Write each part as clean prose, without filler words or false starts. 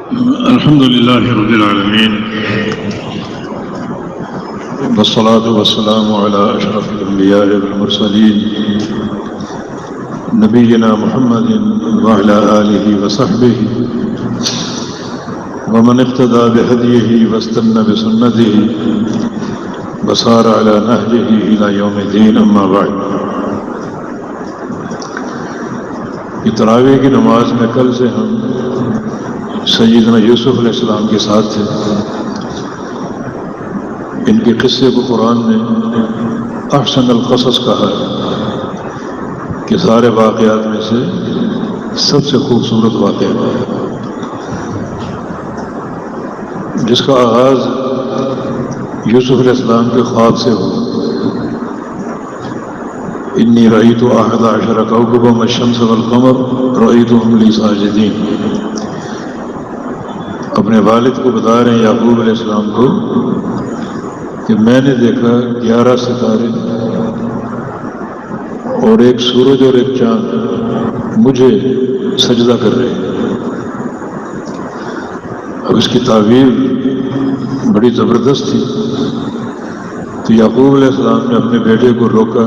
الحمد لله رب العالمين والصلاة والسلام على أشرف الأنبياء والمرسلين نبينا محمد وعلى آله وصحبه ومن اقتدى بهديه واستنى بسنته وسار على نهجه إلى يوم الدين. أما بعد، تراویح کی نماز میں کل سے ہم سیدنا یوسف علیہ السلام کے ساتھ تھے. ان کے قصے کو قرآن نے احسن القصص کہا ہے کہ سارے واقعات میں سے سب سے خوبصورت واقعہ جس کا آغاز یوسف علیہ السلام کے خواب سے ہوا. انی رأیت احد عشر کوکبا والشمس والقمر رأیتهم لی ساجدین. اپنے والد کو بتا رہے ہیں یعقوب علیہ السلام کو کہ میں نے دیکھا 11 ستارے اور ایک سورج اور ایک چاند مجھے سجدہ کر رہے ہیں. اب اس کی تعبیر بڑی زبردست تھی تو یعقوب علیہ السلام نے اپنے بیٹے کو روکا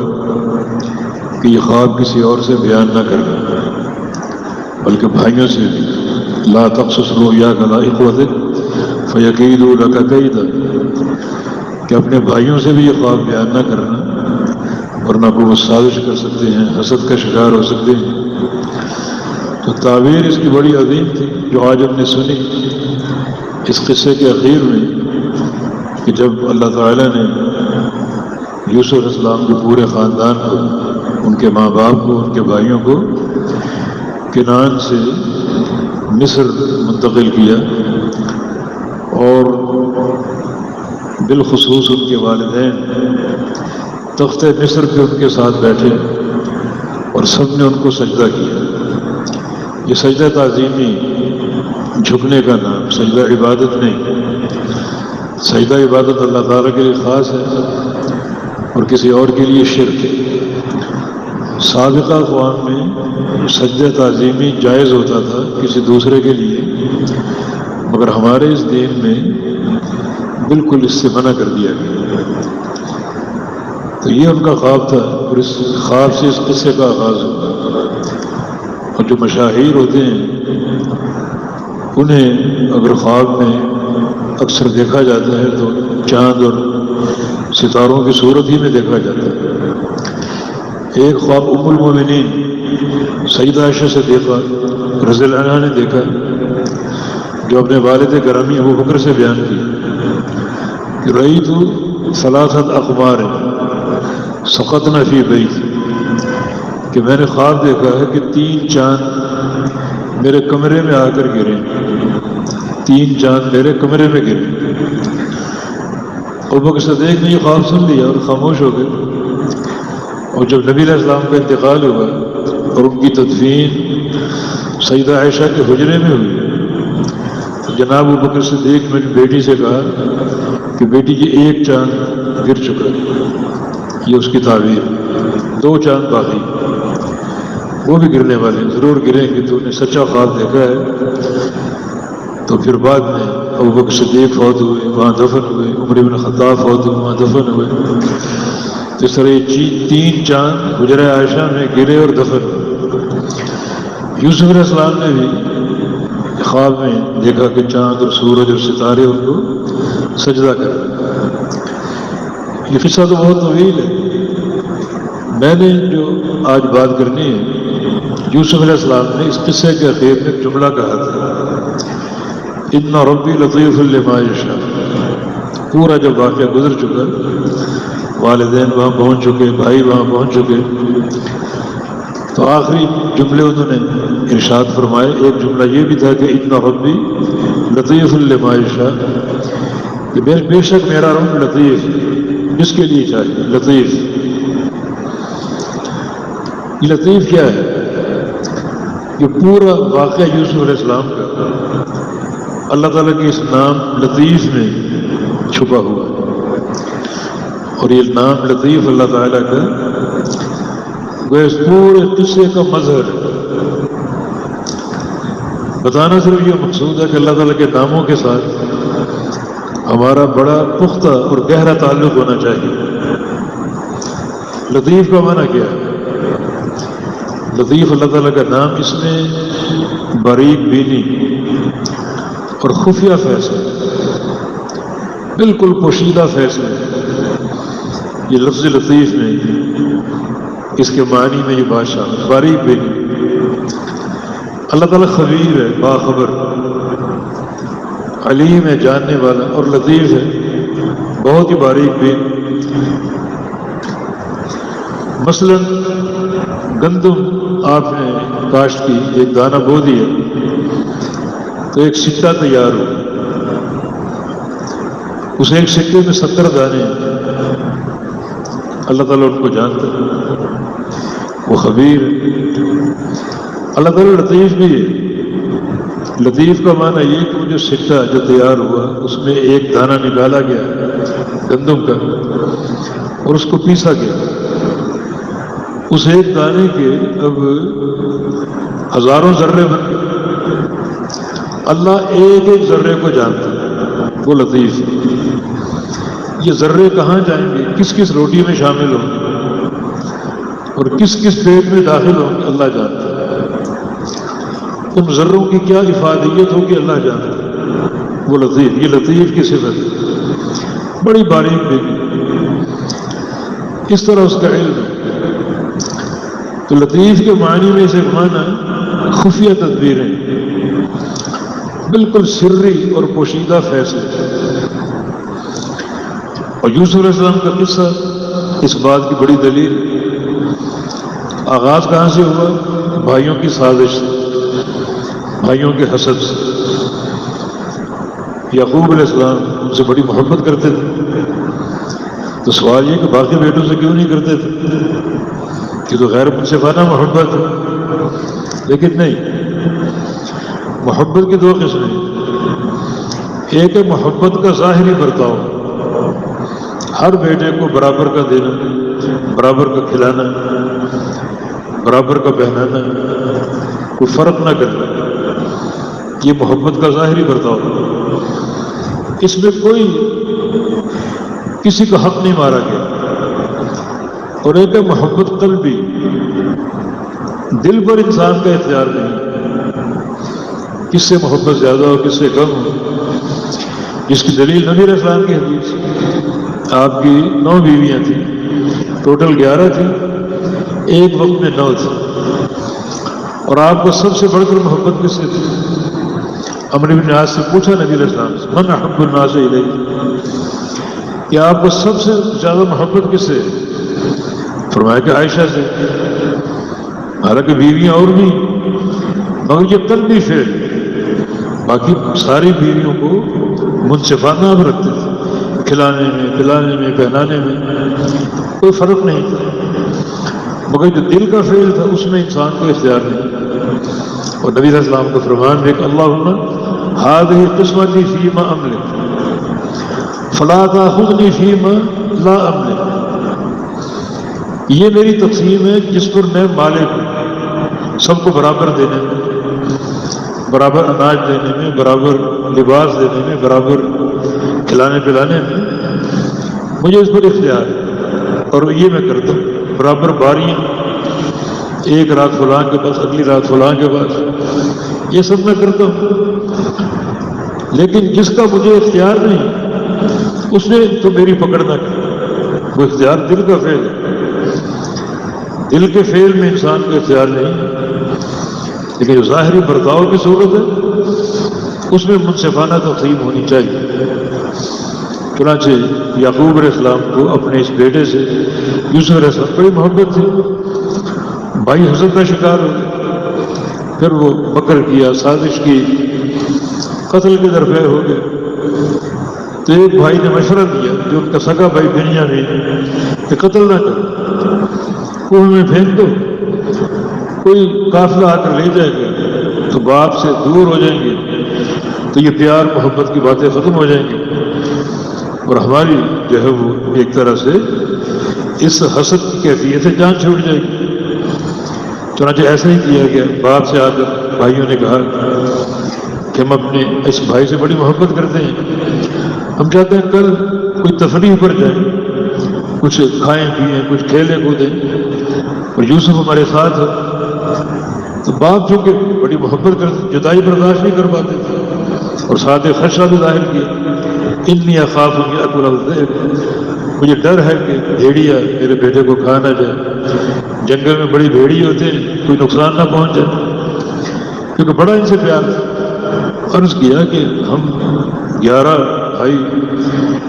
کہ یہ خواب کسی اور سے بیان نہ کرنا بلکہ بھائیوں سے بھی. لا تقصص رؤیاک علی اخوتک فیکیدوا لک کیدا، کہ اپنے بھائیوں سے بھی یہ خواب بیان نہ کرنا ورنہ کو وہ سازش کر سکتے ہیں، حسد کا شکار ہو سکتے ہیں. تو تعبیر اس کی بڑی عظیم تھی جو آج ہم نے سنی اس قصے کے اخیر میں کہ جب اللہ تعالیٰ نے یوسف علیہ السلام کے پورے خاندان کو، ان کے ماں باپ کو، ان کے بھائیوں کو کنعان سے مصر منتقل کیا اور بالخصوص ان کے والدین تخت مصر پہ ان کے ساتھ بیٹھے اور سب نے ان کو سجدہ کیا. یہ سجدہ تعظیمی جھکنے کا نام، سجدہ عبادت نہیں. سجدہ عبادت اللہ تعالیٰ کے لیے خاص ہے اور کسی اور کے لیے شرک ہے. سابقہ اقوام میں سجدہ تعظیمی جائز ہوتا تھا کسی دوسرے کے لیے، مگر ہمارے اس دین میں بالکل اس سے منع کر دیا گیا. تو یہ ان کا خواب تھا اور اس خواب سے اس قصے کا آغاز ہوا. اور جو مشاہیر ہوتے ہیں انہیں اگر خواب میں اکثر دیکھا جاتا ہے تو چاند اور ستاروں کی صورت ہی میں دیکھا جاتا ہے. ایک خواب ام المومنین سیدہ عائشہ سے دیکھا، رضی اللہ عنہا نے دیکھا، جو اپنے والد گرامی ابو بکر سے بیان کی کہ رأیت ثلاثۃ اقمار سقطن فی بیت، کہ میں نے خواب دیکھا ہے کہ 3 چاند میرے کمرے میں آ کر گرے. 3 چاند میرے کمرے میں گرے. ابو بکر صدیق نے یہ خواب سن لیا اور خاموش ہو گئے. اور جب نبی علیہ السلام کا انتقال ہوا اور ان کی تدفین سیدہ عائشہ کے حجرے میں ہوئی تو جناب ابو بکر صدیق نے بیٹی سے کہا کہ بیٹی یہ 1 چاند گر چکا ہے. یہ اس کی تعبیر. 2 چاند باقی، وہ بھی گرنے والے، ضرور گریں گے. تو انہیں سچا خواب دیکھا ہے. تو پھر بعد میں ابو بکر صدیق فوت ہوئے، وہاں دفن ہوئے. عمر بن خطاب فوت ہوئے، وہاں دفن ہوئے. تو اس طرح یہ 3 چاند حجرہ عائشہ میں گرے اور دفن ہوئے. یوسف علیہ السلام نے بھی خواب میں دیکھا کہ چاند اور سورج اور ستارے ان کو سجدہ کر رہے. یہ قصہ تو بہت طویل ہے. میں نے جو آج بات کرنی ہے، یوسف علیہ السلام نے اس قصے کے اخیر میں جملہ کہا تھا ان ربی لطیف لما یشاء. پورا جب واقعہ گزر چکا، والدین وہاں پہنچ چکے، بھائی وہاں پہنچ چکے، تو آخری جملے انہوں نے ارشاد فرمائے. ایک جملہ یہ بھی تھا کہ ان ربی لطیف لما یشاء، کہ بے شک میرا رب لطیف، جس کے لیے چاہیے لطیف. یہ لطیف کیا ہے؟ یہ پورا واقعہ یوسف علیہ السلام کا اللہ تعالیٰ کے اس نام لطیف میں چھپا ہوا ہے. اور یہ نام لطیف اللہ تعالیٰ کا وہ اس پورے قصے کا مظہر ہے. بتانا صرف یہ مقصود ہے کہ اللہ تعالیٰ کے ناموں کے ساتھ ہمارا بڑا پختہ اور گہرا تعلق ہونا چاہیے۔ لطیف کا معنی کیا ہے؟ لطیف اللہ تعالیٰ کا نام، اس میں باریک بینی اور خفیہ فیصلے، بالکل پوشیدہ فیصلے، یہ لفظ لطیف میں اس کے معنی میں یہ بادشاہ باریک بینی۔ اللہ تعالیٰ خبیر ہے، باخبر، علیم ہے، جاننے والا، اور لطیف ہے، بہت ہی باریک بین۔ مثلا گندم آپ نے کاشت کی، ایک دانہ بو دیا تو ایک سکہ تیار ہو، اس ایک سکے میں 70 دانے ہیں۔ اللہ تعالیٰ ان کو جانتا ہے، وہ خبیر ہے۔ اللہ تعالیٰ لطیف بھی ہے۔ لطیف کا معنی یہ کہ وہ جو سکہ جو تیار ہوا اس میں ایک دانہ نکالا گیا گندم کا اور اس کو پیسا گیا، اس ایک دانے کے اب ہزاروں ذرے بن گئے۔ اللہ ایک ایک ذرے کو جانتا ہے، وہ لطیف ہے۔ یہ ذرے کہاں جائیں گے، کس کس روٹی میں شامل ہوں گے اور کس کس پیٹ میں داخل ہوں گے، اللہ جانتا ہے۔ ان ذروں کی کیا افادیت ہوگی، اللہ جانتا ہے، وہ لطیف۔ یہ لطیف کی صفت ہے، بڑی باریک بھی، اس طرح اس کا علم ہے۔ تو لطیف کے معنی میں سے معنی خفیہ تدبیریں، بالکل سری اور پوشیدہ فیصلے۔ اور یوسف علیہ السلام کا قصہ اس بات کی بڑی دلیل۔ آغاز کہاں سے ہوا؟ بھائیوں کی سازش سے، بھائیوں کے حسد سے۔ یعقوب علیہ السلام ان سے بڑی محبت کرتے تھے، تو سوال یہ کہ باقی بیٹوں سے کیوں نہیں کرتے تھے؟ کہ تو غیر منصفانہ محبت ہے۔ لیکن نہیں، محبت کی دو قسمیں، ایک ہے محبت کا ظاہری برتاؤ، ہر بیٹے کو برابر کا دینا، برابر کا کھلانا، برابر کا پہنانا، کوئی فرق نہ کرنا، یہ محبت کا ظاہری برتاؤ۔ اس میں کوئی کسی کا حق نہیں مارا گیا۔ اور ایک ہے محبت قلبی، دل پر انسان کا اختیار نہیں، کس سے محبت زیادہ ہو کس سے کم ہو، جس کی دلیل نبی علیہ السلام کی حدیث۔ آپ کی 9 بیویاں تھیں، ٹوٹل 11 تھیں، ایک وقت میں 9 تھیں، اور آپ کو سب سے بڑھ کر محبت کس سے تھی؟ عمرو بن عاص سے پوچھا نبی علیہ السلام سے، من احب الناس الیک، کہ آپ کو سب سے زیادہ محبت کس سے؟ فرمایا کہ عائشہ سے۔ حالانکہ بیویاں اور بھی، مگر یہ قلبی فعل، باقی ساری بیویوں کو منصفانہ آپ رکھتے تھے، کھلانے میں، پلانے میں، پہنانے میں کوئی فرق نہیں تھا، مگر جو دل کا فعل تھا اس میں انسان کو اختیار نہیں۔ اور نبی علیہ السلام کو فرمان ہے کہ اللہم ہذہ قسمتی فیما املک فلا تاخذنی فیما لا املک، یہ میری تقسیم ہے جس پر میں مالک ہوں، سب کو برابر دینے میں، برابر اناج دینے میں، برابر لباس دینے میں، برابر کھلانے پلانے میں، مجھے اس پر اختیار ہے اور یہ میں کرتا ہوں۔ برابر باریاں، ایک رات فلاں کے پاس، اگلی رات فلاں کے پاس، یہ سب میں کرتا ہوں۔ لیکن جس کا مجھے اختیار نہیں، اس نے تو میری پکڑ نہ کی۔ وہ اختیار دل کا فعل ہے، دل کے فعل میں انسان کا اختیار نہیں، لیکن جو ظاہری برتاؤ کی صورت ہے اس میں منصفانہ تقسیم ہونی چاہیے۔ چنانچہ یعقوب علیہ السلام کو اپنے اس بیٹے سے یوسف علیہ السلام بڑی محبت تھی، بھائی حسد کا شکار ہو گئے، پھر وہ مکر کیا، سازش کی، قتل کے درپے ہو گئے۔ تو ایک بھائی نے مشورہ دیا جو ان کا سگا بھائی بنیامین کہ قتل نہ کرو، کنویں میں پھینک دو، کوئی قافلہ آ کر لے جائے گا تو باپ سے دور ہو جائیں گے، تو یہ پیار محبت کی باتیں ختم ہو جائیں گی، اور ہماری جو ہے وہ ایک طرح سے اس حسد کی کیفیت سے جان چھوٹ جائے گی۔ چنانچہ ایسا ہی کیا گیا، باپ سے آ کر بھائیوں نے کہا کہ ہم اپنے اس بھائی سے بڑی محبت کرتے ہیں، ہم چاہتے ہیں کل کوئی تفریح پر جائیں، کچھ کھائیں پئیں، کچھ کھیلیں کودیں، اور یوسف ہمارے ساتھ ہو۔ تو باپ جو کہ بڑی محبت کرتے، جدائی برداشت نہیں کر پاتے تھے، اور ساتھ خدشہ بھی ظاہر کیا، انی اخاف ان یاکلہ الذئب، مجھے ڈر ہے کہ بھیڑیا میرے بیٹے کو کھا نہ جائے، جنگل میں بڑی بھیڑی ہوتے ہیں، کوئی نقصان نہ پہنچ جائے، کیونکہ بڑا ان سے پیار تھا۔ عرض کیا کہ ہم 11 بھائی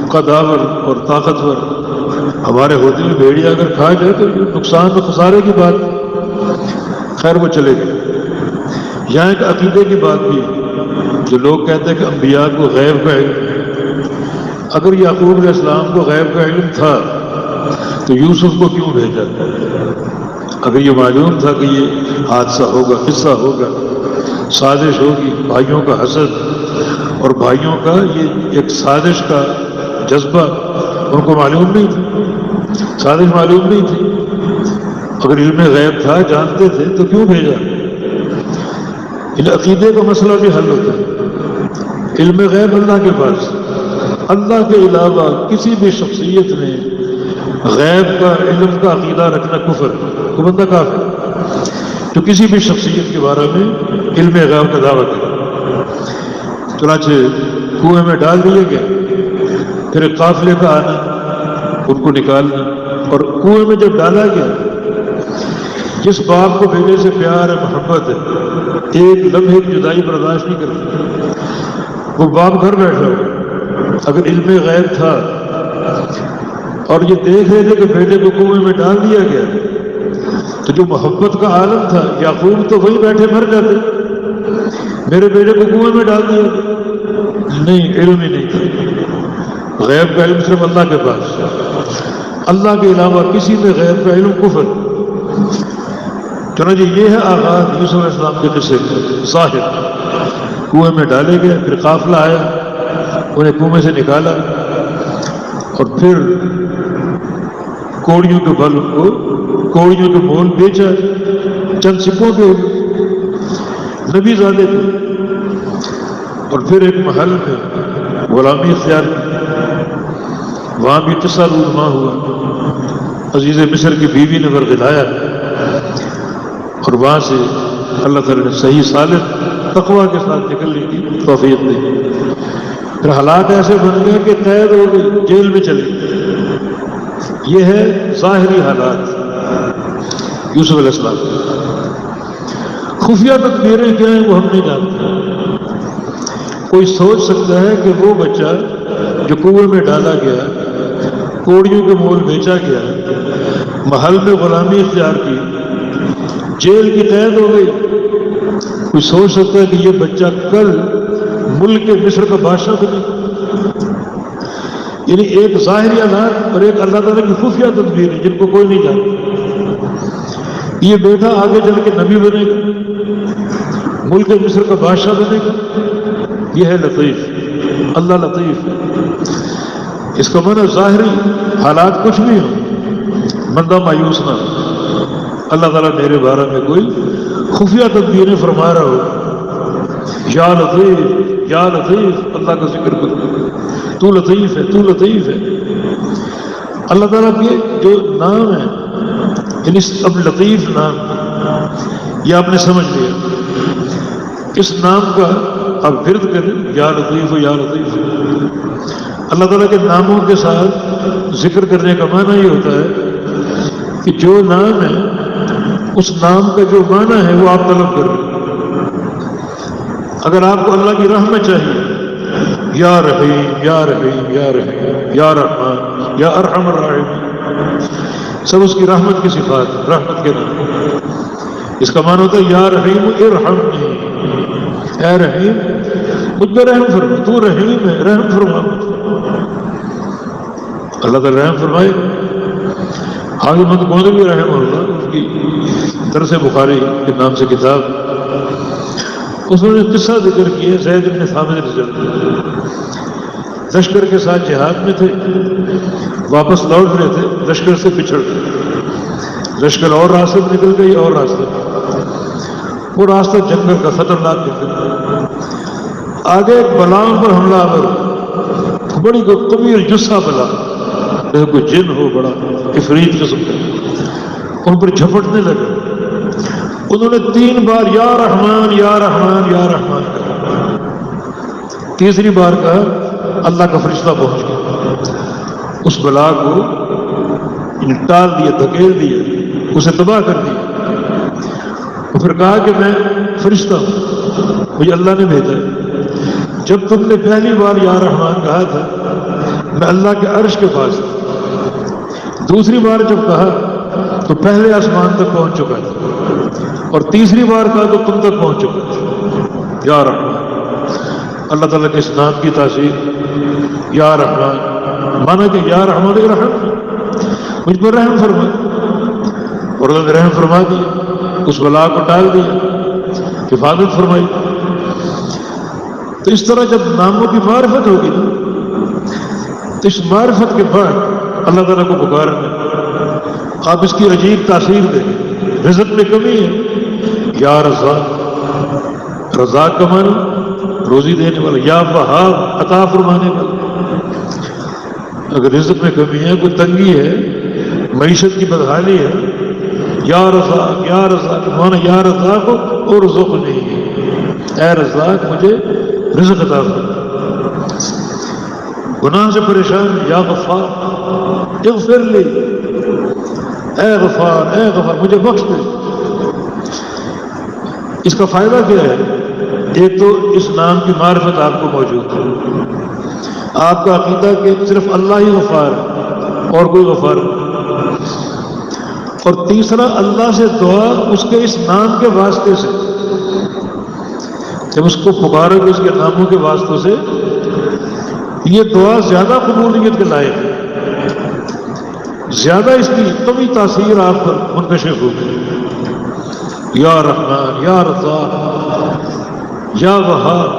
قداور اور طاقتور، ہمارے ہوتے ہوئے بھیڑیا اگر کھا جائے تو نقصان و خسارے کی بات۔ خیر وہ چلے گئے۔ یہاں ایک عقیدے کی بات بھی، جو لوگ کہتے ہیں کہ انبیاء کو غیب کا علم ہے، اگر یعقوب علیہ السلام کو غیب کا علم تھا تو یوسف کو کیوں بھیجا؟ اگر یہ معلوم تھا کہ یہ حادثہ ہوگا، قصہ ہوگا، سازش ہوگی، بھائیوں کا حسد اور بھائیوں کا یہ ایک سازش کا جذبہ ان کو معلوم نہیں تھا، سازش معلوم نہیں تھی، اگر علم غیب تھا، جانتے تھے تو کیوں بھیجا؟ ان عقیدے کا مسئلہ بھی حل ہوتا ہے۔ علم غیب اللہ کے پاس، اللہ کے علاوہ کسی بھی شخصیت میں غیب کا علم کا عقیدہ رکھنا کفر، کو بندہ کافر جو کسی بھی شخصیت کے بارے میں علم غیب کا دعویٰ کرے۔ چنانچہ کنویں میں ڈال دیے گئے، پھر ایک قافلے کا آنا، ان کو نکالنا، اور کنویں میں جب ڈالا گیا، جس باپ کو بیٹے سے پیار ہے، محبت ہے، ایک لمحے کی جدائی برداشت نہیں کرتا، وہ باپ گھر بیٹھا ہو، اگر علم غیب تھا اور یہ دیکھ رہے تھے کہ بیٹے کو کنویں میں ڈال دیا گیا، تو جو محبت کا عالم تھا، یعقوب تو وہی بیٹھے مر جاتے، میرے بیٹے کو کنویں میں ڈال دیا گیا، نہیں، علم ہی نہیں تھا۔ غیب کا علم صرف اللہ کے پاس، اللہ کے علاوہ کسی میں غیب کا علم کفر۔ چنانچہ یہ ہے آغاز یوسف علیہ السلام کے قصے کا۔ ظاہر کنویں میں ڈالے گئے، پھر قافلہ آیا، انہیں کنویں سے نکالا، اور پھر کوڑیوں کے بل کو کوڑیوں کے مول بیچا، چند سکوں کے نبی زادے تھے، اور پھر ایک محل میں غلامی اختیار کی، وہاں بھی قصہ رونما ہوا، عزیز مصر کی بیوی نے ورغلایا، اور وہاں سے اللہ تعالیٰ نے صحیح صالح تقویٰ کے ساتھ نکلنے کی توفیق دی۔ پھر حالات ایسے بن گئے کہ قید ہو گئی، جیل میں چلے گئے۔ یہ ہے ظاہری حالات یوسف علیہ السلام۔ خفیہ تدبیریں کیا ہیں وہ ہم نہیں جانتے۔ کوئی سوچ سکتا ہے کہ وہ بچہ جو کنویں میں ڈالا گیا، کوڑیوں کے مول بیچا گیا، محل میں غلامی اختیار کی، جیل کی قید ہو گئی، کوئی سوچ سکتا ہے کہ یہ بچہ کل ملک مصر کا بادشاہ بنے؟ یعنی ایک ظاہری حالات اور ایک اللہ تعالیٰ کی خفیہ تدبیر جن کو کوئی نہیں جانتا۔ یہ بیٹا آگے چل کے نبی بنے گا، ملک مصر کا بادشاہ بنے گا، یہ ہے لطیف، اللہ لطیف ہے۔ اس کا معنی ظاہری حالات کچھ بھی ہوں، بندہ مایوس نہ ہو، اللہ تعالیٰ میرے بارے میں کوئی خفیہ تدبیریں فرما رہا ہو، یا لطیف یا لطیف، اللہ کا ذکر کرو، تو لطیف ہے، تو لطیف ہے۔ اللہ تعالیٰ کے جو نام ہے، یعنی اب لطیف نام یہ آپ نے سمجھ لیا، اس نام کا آپ ورد کریں، یا لطیف یا لطیف۔ اللہ تعالیٰ کے ناموں کے ساتھ ذکر کرنے کا معنی یہ ہوتا ہے کہ جو نام ہے اس نام کا جو معنی ہے وہ آپ طلب کر رہے ہیں۔ اگر آپ کو اللہ کی رحمت چاہیے، یا رحیم یا رحیم یا رحیم یا رحمان یا ارحم الراحمین، سب اس کی رحمت کی صفات، رحمت کے نام۔ اس کا معنی ہوتا ہے یا رحیم ارحمنی، اے رحیم مجھ پہ رحم فرما، تو رحیم ہے، رحم فرما مجھ پہ۔ اللہ تعالیٰ رحم فرمائے۔ حافظ محمد گوندوی رحمہ اللہ، اس کی درس بخاری کے نام سے کتاب، اس نے قصہ ذکر کیا زید بن ثابت رضی اللہ، لشکر کے ساتھ جہاد میں تھے، واپس لوٹ رہے تھے، لشکر سے پچھڑ گئے، لشکر اور راستے میں نکل گئی، اور راستے میں، وہ راستہ جنگل کا خطرناک نکل گیا، آگے ایک بلاؤں پر حملہ آور، بڑی قوی الجثہ بلا، جیسے کوئی جن ہو بڑا عفریت قسم کا، ان پر جھپٹنے لگے۔ انہوں نے 3 بار یا رحمان یا رحمان یا رحمان کہا، تیسری بار کہا اللہ کا فرشتہ پہنچ گیا، اس بلا کو ٹال دیا، دھکیل دیا، اسے تباہ کر دیا۔ اور پھر کہا کہ میں فرشتہ ہوں، مجھے اللہ نے بھیجا ہے۔ جب تم نے پہلی بار یا رحمان کہا تھا میں اللہ کے عرش کے پاس تھا، دوسری بار جب کہا تو پہلے آسمان تک پہنچ چکا تھا، اور تیسری بار کہا تو تم تک پہنچ چکا تھا یا رحمان۔ اللہ تعالیٰ کے اس نام کی تاثیر یا رحمان، مانا کہ یا رحمان رحم، مجھ پر رحم فرما، اور اللہ نے رحم فرما دیا، اس بلا کو ٹال دیا، حفاظت فرمائی۔ تو اس طرح جب ناموں کی معرفت ہوگی نا، تو اس معرفت کے بعد اللہ تعالیٰ کو پکارنا، آپ اس کی عجیب تاثیر دیں۔ رزق میں کمی ہے، یا رزاق، رزاق کا معنی روزی دینے والا، یا وہاب عطا فرمانے والا۔ اگر رزق میں کمی ہے، کوئی تنگی ہے، معیشت کی بدحالی ہے، یا رزاق یا رزاق مانا یا رزاق اور رزق نہیں ہے، اے رزاق مجھے رزق عطا فرما۔ گناہ سے پریشان، یا غفار اغفر لی، اے غفار اے غفار مجھے بخش دے۔ اس کا فائدہ کیا ہے؟ ایک تو اس نام کی معرفت آپ کو موجود ہے، آپ کا عقیدہ کہ صرف اللہ ہی غفار ہے اور کوئی غفار نہیں، اور تیسرا اللہ سے دعا اس کے اس نام کے واسطے سے، جب اس کو پکارو گے اس کے ناموں کے واسطوں سے، یہ دعا زیادہ قبولیت کے لائق ہے، زیادہ اس کی قوی تاثیر آپ پر منکشف ہوگی۔ یا رحمان یا رزاق یا وہاب،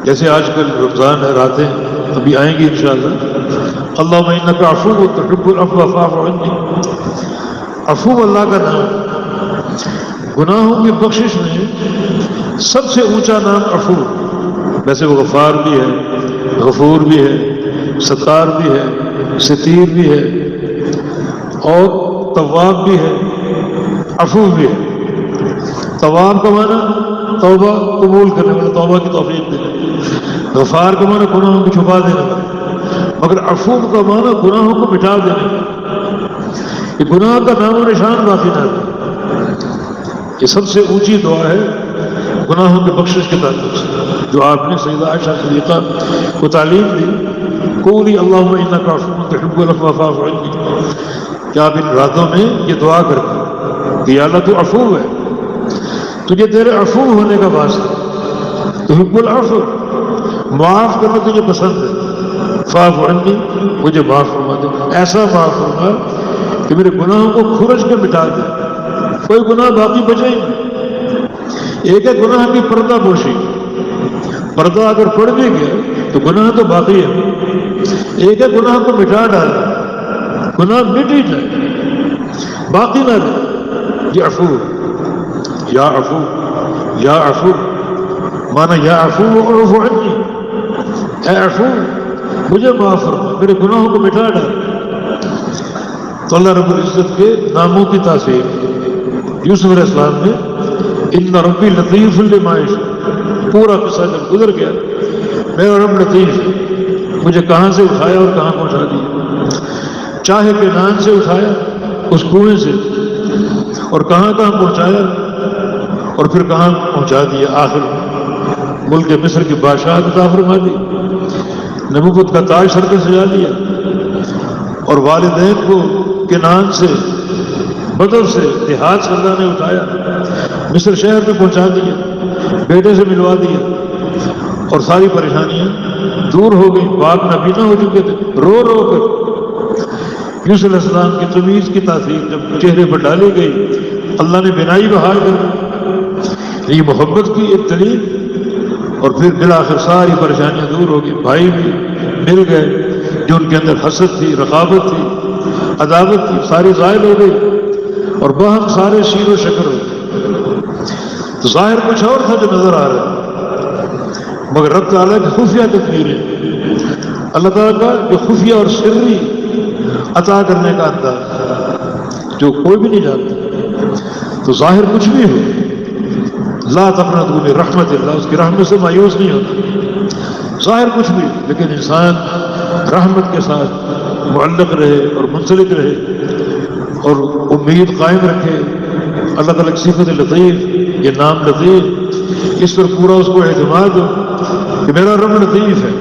جیسے آج کل رمضان ہے، راتیں ابھی آئیں گی انشاءاللہ، اللہم انک عفو تحب العفو فاعف عنی، عفو اللہ کا نام، گناہوں کی بخشش میں سب سے اونچا نام عفو، ویسے وہ غفار بھی ہے، غفور بھی ہے، ستار بھی ہے، ستیر بھی ہے، اور تواب بھی ہے، عفو بھی ہے۔ تواب کا معنی توبہ قبول کرنے والا، توبہ کی توفیق دینے، غفار کا معنی گناہوں کو چھپا دینے والا، مگر عفو کا معنی گناہوں کو مٹا دینے والا، یہ گناہ کا نام و نشان باقی نہ رہے۔ یہ سب سے اونچی دعا ہے گناہوں کے بخشش کے تعلق سے، جو آپ نے سیدہ عائشہ صدیقہ کو تعلیم دی، قولی اللہم انک عفو تحب العفو فاعف عنی، کہ آپ ان راتوں میں یہ دعا کرتے کہ یا اللہ تو عفو ہے، تجھے تیرے عفو ہونے کا واسطہ، تحب العفو معاف کرنا تجھے پسند ہے، فاعف عنی مجھے معاف فرما دے، ایسا معاف فرما کہ میرے گناہوں کو کھرچ کے مٹا دے، کوئی گناہ باقی بچے ہی نہیں۔ ایک ہے گناہ کی پردہ پوشی، پردہ اگر پڑ بھی گیا تو گناہ تو باقی ہے، ایک ہے گناہ کو مٹا ڈالا، گناہ مٹ ہی جائے باقی نہ رہے، یہ عفو، یا عفو یا عفو مانا یا عفو اعف عنی، اے عفو مجھے معاف فرما، میرے گناہوں کو مٹا ڈال۔ تو اللہ رب العزت کے ناموں کی تاثیر، یوسف علیہ السلام نے ان ربی لطیف لما یشاء، پورا قصہ جب گزر گیا، میرا رب لطیف مجھے کہاں سے اٹھایا اور کہاں پہنچا دیا، چاہے کنعان سے اٹھایا اس کنویں سے، اور کہاں کہاں پہنچایا، اور پھر کہاں پہنچا دیا، آخر ملک مصر کی بادشاہت عطا فرما دی، نبوت کا تاج سر پہ سجا دیا، اور والدین کو کنعان سے، بدر سے، دیہات سے اللہ نے اٹھایا، مصر شہر میں پہنچا دیا، بیٹے سے ملوا دیا، اور ساری پریشانیاں دور ہو گئی، باپ نابینا ہو چکے تھے، رو رو کر یوسف علیہ السلام کی تمیز کی تاثیر جب چہرے پر ڈالی گئی، اللہ نے بینائی بحال کر دی، یہ محبت کی ایک دلیل، اور پھر بالآخر ساری پریشانیاں دور ہو گئی، بھائی بھی مل گئے، جو ان کے اندر حسد تھی، رقابت تھی، عداوت تھی، ساری زائل ہو گئی، اور باہم سارے شیر و شکر ہو گئے۔ تو ظاہر کچھ اور تھا جو نظر آ رہا ہے، مگر رب تعالیٰ کی خفیہ تدبیریں، اللہ تعالیٰ کا جو خفیہ اور سری عطا کرنے کا انداز جو کوئی بھی نہیں جانتا، تو ظاہر کچھ بھی ہو، لا تقنطوا من رحمت اللہ، اس کی رحمت سے مایوس نہیں ہوتا، ظاہر کچھ بھی، لیکن انسان رحمت کے ساتھ معلق رہے اور منسلک رہے اور امید قائم رکھے۔ اللہ تعالیٰ کی صفت لطیف، یہ نام لطیف، اس پر پورا اس کو اعتماد ہو کہ میرا رب لطیف ہے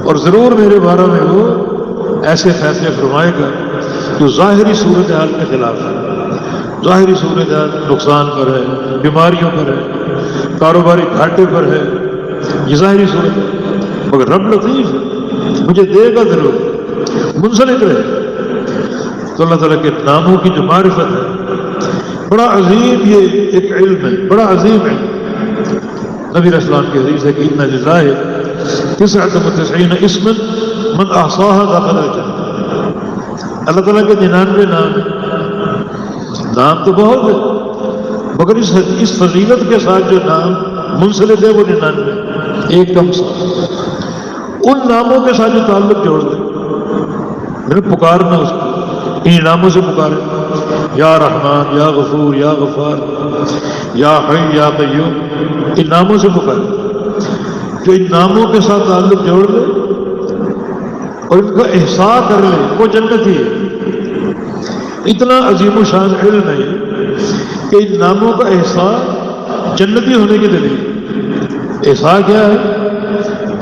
اور ضرور میرے بارے میں وہ ایسے فیصلے فرمائے گا جو ظاہری صورتحال کے خلاف ہے۔ ظاہری صورتحال نقصان پر ہے، بیماریوں پر ہے، کاروباری گھاٹے پر ہے، یہ ظاہری صورت ہے، مگر رب لطیف ہے، مجھے دے گا ضرور، منسلک رہے۔ تو اللہ تعالیٰ کے ناموں کی جو معرفت ہے، بڑا عظیم یہ ایک علم ہے، بڑا عظیم ہے۔ نبی علیہ السلام کی حدیث ہے کہ اِنَّ لِلَّهِ 99 اسما من احصاها دخل الجنہ۔ اللہ تعالیٰ کے 99 نام ہیں، نام تو بہت ہے، مگر اس فضیلت کے ساتھ جو نام منسلک ہے وہ 99، ایک کم سا، ان ناموں کے ساتھ جو تعلق جوڑ دے، میرے پکارنا اس کو ان ناموں سے پکارے، یا رحمان، یا غفور، یا غفار، یا حی، یا قیوم، ان ناموں سے پکارے، جو ان ناموں کے ساتھ تعلق جوڑ لے اور ان کا احساء کر لے، وہ جنتی ہے۔ اتنا عظیم و شان علم ہے کہ ان ناموں کا احساء جنتی ہونے کی دلیل۔ احساء کیا ہے؟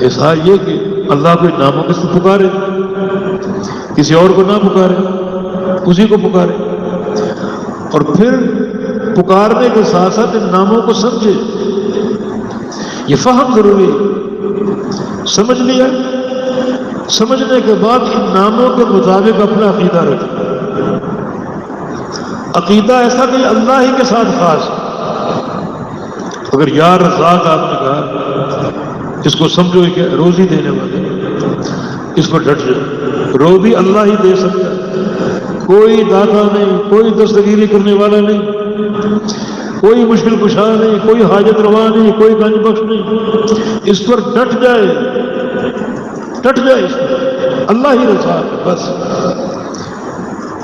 احساء یہ کہ اللہ کو ان ناموں کے ساتھ پکارے، کسی اور کو نہ پکارے، اسی کو پکارے، اور پھر پکارنے کے ساتھ ساتھ ان ناموں کو سمجھے۔ یہ فہم ضروری ہے، سمجھ لیا، سمجھنے کے بعد ان ناموں کے مطابق اپنا عقیدہ رکھے۔ عقیدہ ایسا کہ اللہ ہی کے ساتھ خاص۔ اگر یا رزاق آپ نے کہا، اس کو سمجھو کہ روزی دینے والے، اس پر ڈٹ جائے، روزی اللہ ہی دے سکتا ہے، کوئی داتا نہیں، کوئی دستگیری کرنے والا نہیں، کوئی مشکل کشا نہیں، کوئی حاجت روا نہیں، کوئی گنج بخش نہیں، اس پر ڈٹ جائے، ڈٹ جائے، اس پر اللہ ہی رزاق ہے، بس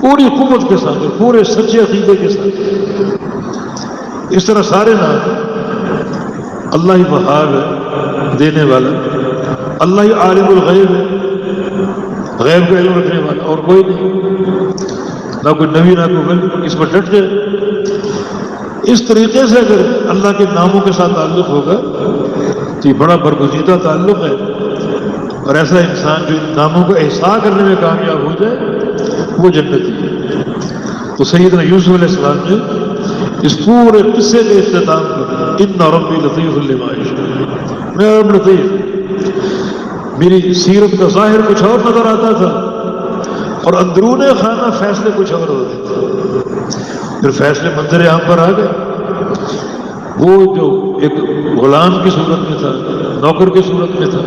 پوری قوت کے ساتھ، پورے سچے عقیدے کے ساتھ۔ اس طرح سارے نام، اللہ ہی وہاب ہے، دینے والا، اللہ ہی عالم الغیب ہے، غیب کا علم رکھنے والا، اور کوئی نہیں، نہ کوئی نبی نہ کوئی ولی، اس پر ڈٹ جائے۔ اس طریقے سے اگر اللہ کے ناموں کے ساتھ تعلق ہوگا تو یہ بڑا برگزیدہ تعلق ہے، اور ایسا انسان جو ان ناموں کو احساء کرنے میں کامیاب ہو جائے وہ جنتی ہے۔ تو سیدنا یوسف علیہ السلام نے اس پورے قصے کے اختتام کو اِنَّ رَبِّی لَطِیفٌ لِمَا یَشَاءُ، میرا رب لطیف۔ میری سیرت کا ظاہر کچھ اور نظر آتا تھا اور اندرون خانہ فیصلے کچھ اور ہوتے تھے، پھر فیصلے منظر عام پر آ گئے۔ وہ جو ایک غلام کی صورت میں تھا، نوکر کی صورت میں تھا،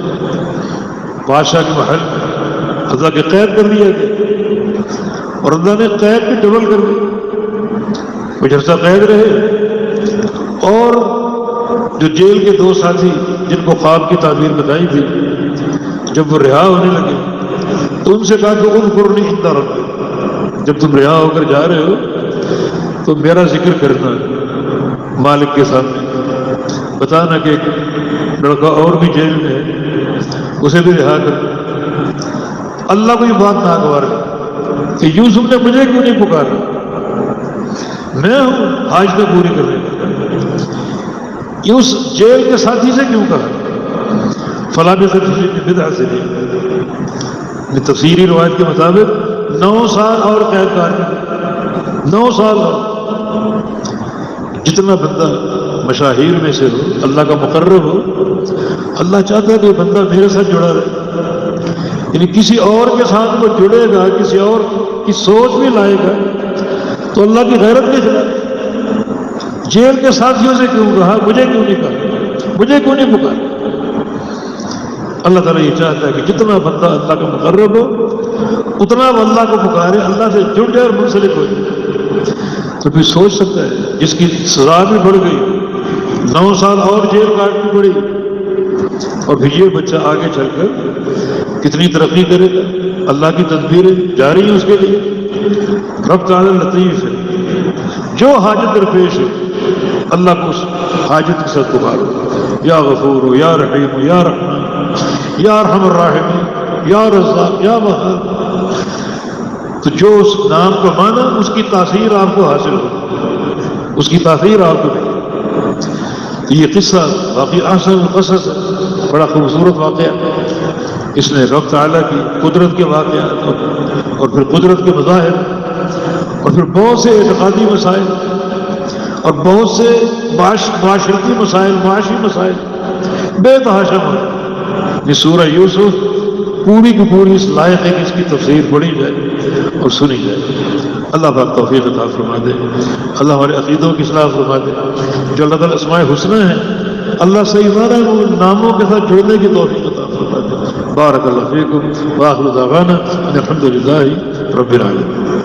بادشاہ کے محل میں اللہ کے قید کر دیا گیا، اور اللہ نے قید بھی ڈبل کر دی، کچھ عرصہ قید رہے، اور جو جیل کے 2 ساتھی جن کو خواب کی تعبیر بتائی تھی، جب وہ رہا ہونے لگے تو ان سے کہا کہ اذکرنی عند ربک، جب تم رہا ہو کر جا رہے ہو تو میرا ذکر کرنا مالک کے سامنے، بتانا کہ ایک لڑکا اور بھی جیل میں ہے، اسے بھی رہا کر۔ اللہ کو یہ بات ناگوار ہے کہ یوسف نے مجھے کیوں نہیں پکارا، میں ہوں حاجتیں پوری کرنے کا، یہ اس جیل کے ساتھی سے کیوں کہا؟ فلاں سے بدعت سے نہیں، تفسیری روایت کے مطابق 9 سال اور قید کار، 9 سال اور۔ جتنا بندہ مشاہیر میں سے ہو، اللہ کا مقرب ہو، اللہ چاہتا ہے کہ بندہ میرے ساتھ جڑا رہے، یعنی کسی اور کے ساتھ وہ جڑے گا، کسی اور کی سوچ بھی لائے گا تو اللہ کی غیرت کے خلاف۔ جیل کے ساتھیوں سے کیوں کہا، مجھے کیوں نہیں کہا، مجھے کیوں نہیں پکارا؟ اللہ تعالیٰ یہ چاہتا ہے کہ جتنا بندہ اللہ کا مقرب ہو اتنا وہ اللہ کو پکارے، اللہ سے جڑ جائے اور منسلک ہو جائے، تو پھر سوچ سکتا ہے جس کی سزا بھی بڑھ گئی، 9 سال اور جیل کاٹنی پڑی، اور پھر یہ بچہ آگے چل کر کتنی ترقی کرے گا، اللہ کی تدبیریں جاری ہیں اس کے لیے۔ رب تعالی لطیف ہے، جو حاجت درپیش ہے اللہ کو اس حاجت کے ساتھ پکارو، یا غفور ہو، یا رحیم ہو، یا رحمان، یا ارحم الراحمین، یا رزاق، یا وہاب۔ تو جو اس نام کو مانا اس کی تاثیر آپ کو حاصل ہو، اس کی تاثیر آپ کو ملے۔ تو یہ قصہ باقی احسن القصص ہے، بڑا خوبصورت واقعہ۔ اس نے رب تعالیٰ کی قدرت کے واقعات اور پھر قدرت کے مظاہر اور پھر بہت سے اعتقادی مسائل اور بہت سے معاشرتی مسائل، معاشی مسائل بے تحاشا موجود۔ یہ سورہ یوسف پوری کی پوری اس لائق ہے کہ اس کی تفسیر پڑھی جائے اور سنی جائے۔ اللہ پاک توفیق عطا فرما دے، اللہ ہمارے عقیدوں کی اصلاح فرما دے۔ جو اللہ تعالیٰ اسماء الحسنی ہیں اللہ صحیح معنی میں ان ناموں کے ساتھ جڑنے کی توفیق عطا فرما دے۔ بارک اللہ فیکم وآخر دعوانا ان الحمد للہ رب العالمین۔